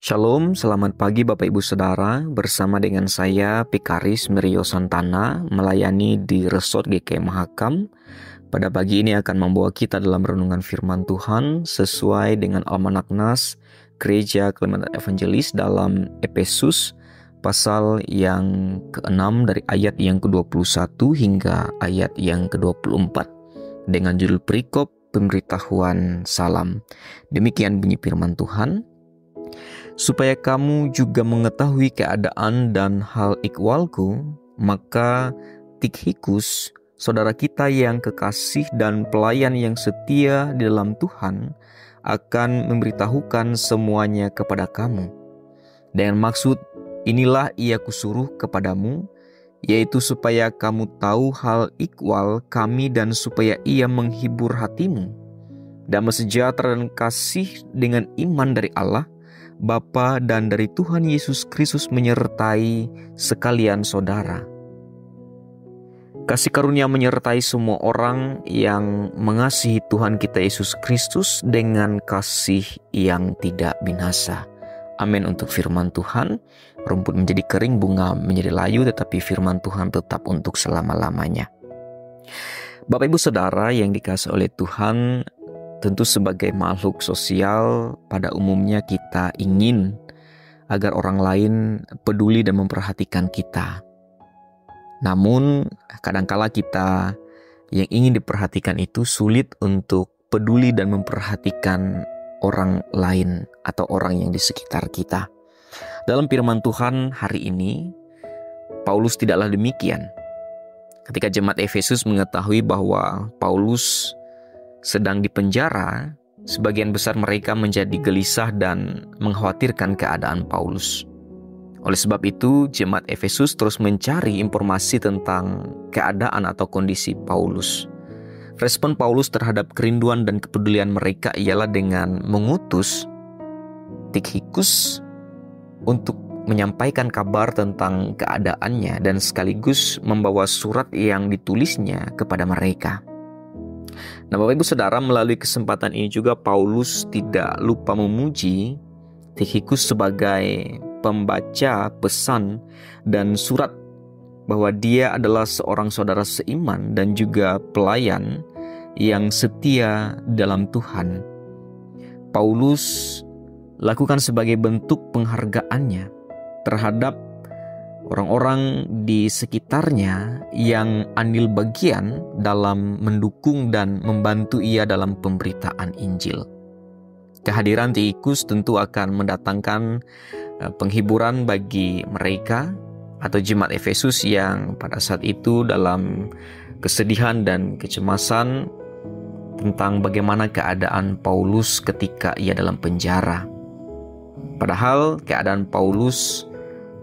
Shalom, selamat pagi Bapak Ibu Saudara. Bersama dengan saya Pikaris Mirio Santana melayani di Resort GKI Mahakam. Pada pagi ini akan membawa kita dalam renungan firman Tuhan sesuai dengan Almanak Nas Gereja Kalimantan Evangelis dalam Efesus pasal yang ke-6 dari ayat yang ke-21 hingga ayat yang ke-24 dengan judul perikop pemberitahuan salam. Demikian bunyi firman Tuhan. Supaya kamu juga mengetahui keadaan dan hal ikhwalku, maka Tikhikus, saudara kita yang kekasih dan pelayan yang setia di dalam Tuhan, akan memberitahukan semuanya kepada kamu. Dengan maksud inilah ia kusuruh kepadamu, yaitu supaya kamu tahu hal ikhwal kami dan supaya ia menghibur hatimu. Damai sejahtera dan kasih dengan iman dari Allah, Bapa dan dari Tuhan Yesus Kristus menyertai sekalian saudara. Kasih karunia menyertai semua orang yang mengasihi Tuhan kita Yesus Kristus dengan kasih yang tidak binasa. Amin untuk firman Tuhan. Rumput menjadi kering, bunga menjadi layu, tetapi firman Tuhan tetap untuk selama-lamanya. Bapak Ibu Saudara yang dikasihi oleh Tuhan, tentu sebagai makhluk sosial, pada umumnya kita ingin agar orang lain peduli dan memperhatikan kita. Namun, kadangkala kita yang ingin diperhatikan itu sulit untuk peduli dan memperhatikan orang lain atau orang yang di sekitar kita. Dalam firman Tuhan hari ini, Paulus tidaklah demikian. Ketika jemaat Efesus mengetahui bahwa Paulus sedang dipenjara, sebagian besar mereka menjadi gelisah dan mengkhawatirkan keadaan Paulus. Oleh sebab itu, jemaat Efesus terus mencari informasi tentang keadaan atau kondisi Paulus. Respon Paulus terhadap kerinduan dan kepedulian mereka ialah dengan mengutus Tikhikus untuk menyampaikan kabar tentang keadaannya dan sekaligus membawa surat yang ditulisnya kepada mereka. Nah, Bapak Ibu Saudara, melalui kesempatan ini juga Paulus tidak lupa memuji Tikhikus sebagai pembaca pesan dan surat bahwa dia adalah seorang saudara seiman dan juga pelayan yang setia dalam Tuhan. Paulus lakukan sebagai bentuk penghargaannya terhadap orang-orang di sekitarnya yang andil bagian dalam mendukung dan membantu ia dalam pemberitaan Injil. Kehadiran Tikhikus tentu akan mendatangkan penghiburan bagi mereka atau jemaat Efesus yang pada saat itu dalam kesedihan dan kecemasan tentang bagaimana keadaan Paulus ketika ia dalam penjara. Padahal keadaan Paulus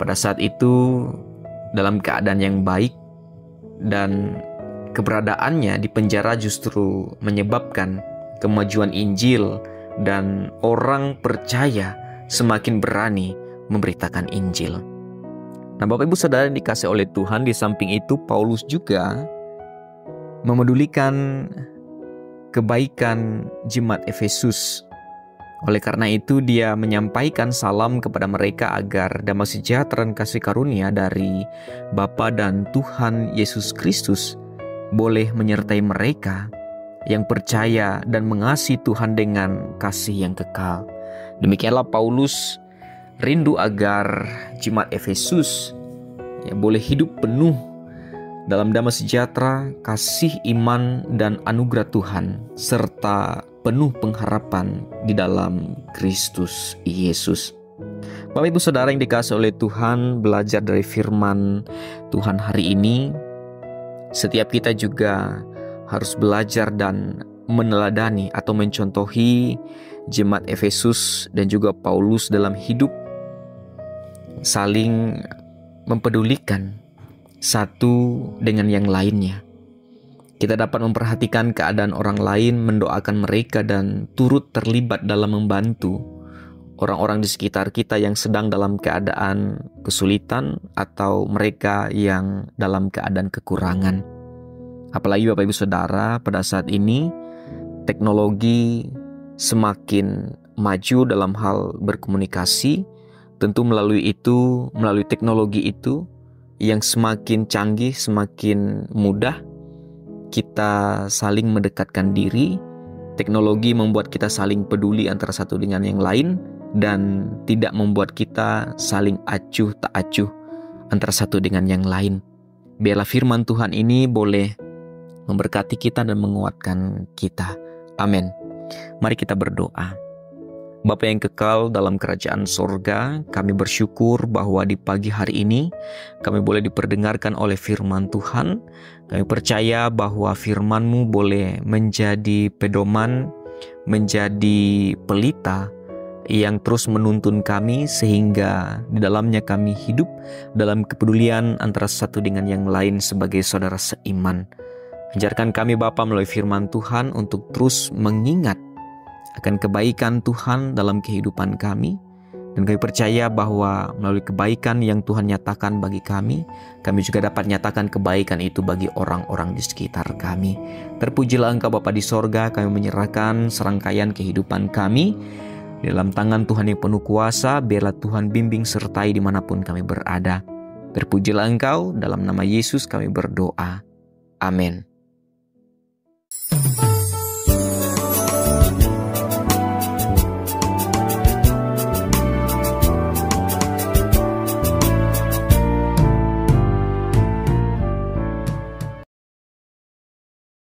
pada saat itu dalam keadaan yang baik dan keberadaannya di penjara justru menyebabkan kemajuan Injil dan orang percaya semakin berani memberitakan Injil. Nah, Bapak Ibu Saudara yang dikasihi oleh Tuhan, di samping itu Paulus juga memedulikan kebaikan jemaat Efesus. Oleh karena itu dia menyampaikan salam kepada mereka agar damai sejahtera dan kasih karunia dari Bapa dan Tuhan Yesus Kristus boleh menyertai mereka yang percaya dan mengasihi Tuhan dengan kasih yang kekal. Demikianlah Paulus rindu agar jemaat Efesus boleh hidup penuh dalam damai sejahtera, kasih iman dan anugerah Tuhan, serta penuh pengharapan di dalam Kristus Yesus. Bapak Ibu Saudara yang dikasihi oleh Tuhan, belajar dari firman Tuhan hari ini, setiap kita juga harus belajar dan meneladani atau mencontohi jemaat Efesus dan juga Paulus dalam hidup saling mempedulikan satu dengan yang lainnya. Kita dapat memperhatikan keadaan orang lain, mendoakan mereka dan turut terlibat dalam membantu orang-orang di sekitar kita yang sedang dalam keadaan kesulitan atau mereka yang dalam keadaan kekurangan. Apalagi Bapak Ibu Saudara, pada saat ini teknologi semakin maju dalam hal berkomunikasi, tentu melalui teknologi itu yang semakin canggih, semakin mudah kita saling mendekatkan diri. Teknologi membuat kita saling peduli antara satu dengan yang lain dan tidak membuat kita saling acuh tak acuh antara satu dengan yang lain. Biarlah firman Tuhan ini boleh memberkati kita dan menguatkan kita. Amin. Mari kita berdoa. Bapa yang kekal dalam kerajaan sorga, kami bersyukur bahwa di pagi hari ini kami boleh diperdengarkan oleh firman Tuhan. Kami percaya bahwa firman-Mu boleh menjadi pedoman, menjadi pelita yang terus menuntun kami sehingga di dalamnya kami hidup dalam kepedulian antara satu dengan yang lain sebagai saudara seiman. Ajarkan kami Bapa melalui firman Tuhan untuk terus mengingat akan kebaikan Tuhan dalam kehidupan kami. Dan kami percaya bahwa melalui kebaikan yang Tuhan nyatakan bagi kami juga dapat nyatakan kebaikan itu bagi orang-orang di sekitar kami. Terpujilah Engkau Bapa di sorga, kami menyerahkan serangkaian kehidupan kami dalam tangan Tuhan yang penuh kuasa. Biarlah Tuhan bimbing sertai dimanapun kami berada. Terpujilah Engkau, dalam nama Yesus kami berdoa. Amin.